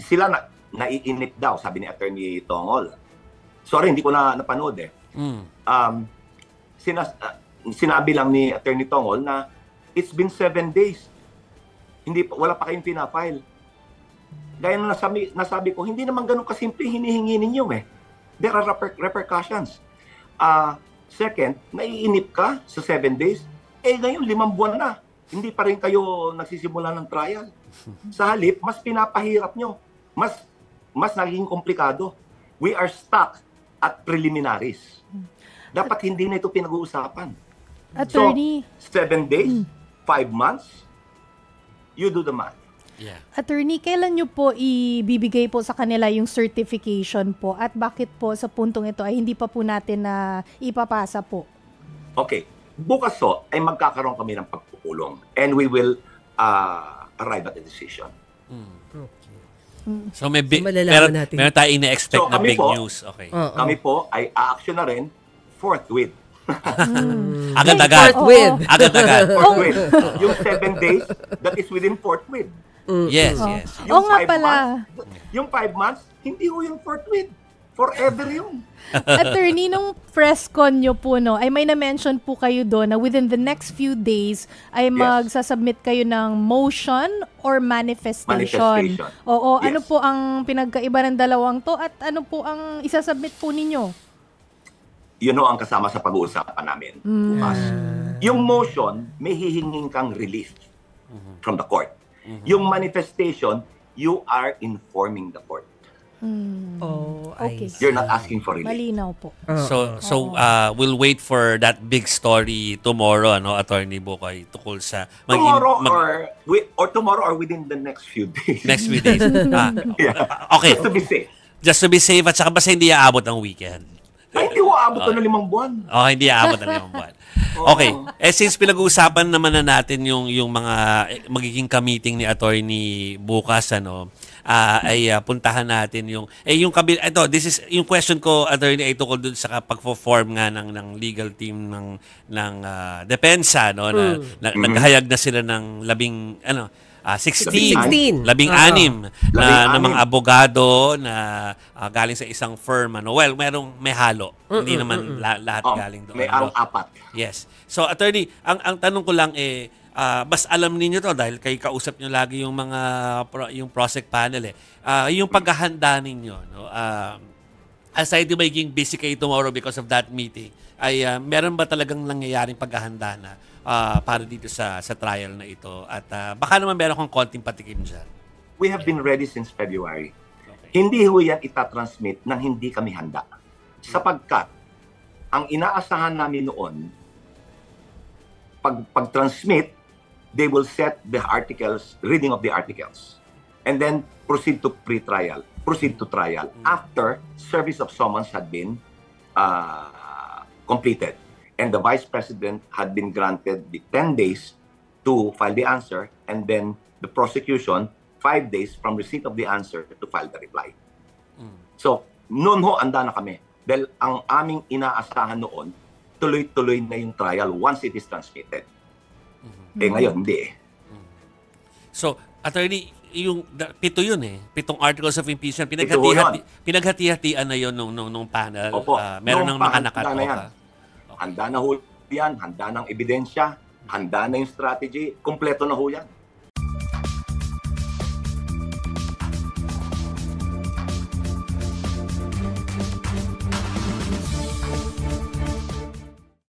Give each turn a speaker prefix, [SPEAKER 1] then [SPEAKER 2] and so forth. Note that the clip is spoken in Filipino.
[SPEAKER 1] Sila naiinip daw, sabi ni Attorney Tongol. Sorry, hindi ko na napanood eh. Sinabi lang ni Attorney Tongol na it's been 7 days. Wala pa kayong pinafile. Gaya na nasabi ko, hindi naman ganun kasimple hinihingi ninyo eh. There are repercussions. Second, naiinip ka sa 7 days, ngayon 5 buwan na. Hindi pa rin kayo nagsisimula ng trial. Sa halip, mas pinapahirap nyo. Mas naging komplikado. We are stuck at preliminaries. Dapat hindi na ito pinag-uusapan.
[SPEAKER 2] Attorney.
[SPEAKER 1] So, 7 days, 5 months, you do the math.
[SPEAKER 3] Yeah.
[SPEAKER 2] Attorney, kailan nyo po ibibigay po sa kanila yung certification po? At bakit po sa puntong ito ay hindi pa po natin na ipapasa po?
[SPEAKER 1] Okay. Bukas ay magkakaroon kami ng pagpupulong and we will arrive at a decision.
[SPEAKER 4] Okay.
[SPEAKER 3] So meron tayong ina-expect na big news. Okay.
[SPEAKER 1] Kami po ay a-action na rin forthwith.
[SPEAKER 3] Agad-agad. Agad-agad.
[SPEAKER 1] Forthwith. Yung 7 days, that is within forthwith.
[SPEAKER 3] Yes, yes.
[SPEAKER 2] Oo nga pala.
[SPEAKER 1] Yung 5 months, hindi ho yung forthwith. Forever yun.
[SPEAKER 2] Attorney, nung press con nyo po, ay may na-mention po kayo doon na within the next few days ay magsasubmit kayo ng motion or manifestation. Oo, yes. Ano po ang pinagkaiba ng dalawang to at ano po ang isasubmit po ninyo?
[SPEAKER 1] Yun ang kasama sa pag-uusapan namin. Yung motion, may hihingin kang relief from the court. Yung manifestation, you are informing the court.
[SPEAKER 2] Okay.
[SPEAKER 1] You're not asking for relief.
[SPEAKER 2] Malinaw po.
[SPEAKER 3] So we'll wait for that big story tomorrow, Attorney Bukay, tukol sa
[SPEAKER 1] tomorrow or within the next few days.
[SPEAKER 3] Next few days. Okay.
[SPEAKER 1] Just to be safe.
[SPEAKER 3] Just to be safe at saka basta hindi aabot ng weekend.
[SPEAKER 1] Ay, hindi ko aabot ng 5 buwan.
[SPEAKER 3] Hindi aabot ng 5 buwan. Okay. Since pinag-uusapan naman na natin yung mga magiging ka-meeting ni Attorney bukas, ay puntahan natin yung this is yung question ko, Attorney, ay tukol dun sa pagfo-form nga ng legal team ng depensa, na naghahayag na sila ng 16 na mga abogado na galing sa isang firm. Well, may halo. Hindi naman lahat galing doon.
[SPEAKER 1] May 4.
[SPEAKER 3] Yes. So, Attorney, ang tanong ko lang mas alam niyo to dahil kay kausap niyo lagi yung mga yung project panel yung paghahanda ninyo, aside to maging busy kayo tomorrow because of that meeting, ay meron ba talagang nangyayaring paghahanda na para dito sa trial na ito? At baka naman meron kong konting patikim dyan.
[SPEAKER 1] We have been ready since February. Okay. Hindi ho yan itatransmit nang hindi kami handa. Sapagkat ang inaasahan namin noon, pag-transmit, they will set the articles, reading of the articles, and then proceed to pre-trial, proceed to trial after service of summons had been completed. And the Vice President had been granted the 10 days to file the answer, and then the prosecution 5 days from receipt of the answer to file the reply. So, noon ho, anda na kami. Dahil ang aming inaasahan noon, tuloy-tuloy na yung trial once it is transmitted. Ngayon, hindi
[SPEAKER 3] So, Attorney, yung 7 yun 7 articles of impeachment. Pinaghati-hatian na yun nung panel.
[SPEAKER 1] Opo.
[SPEAKER 3] Meron ng mga nakatoka.
[SPEAKER 1] Handa na ho yan, handa ng ebidensya, handa na yung strategy, kumpleto na ho yan.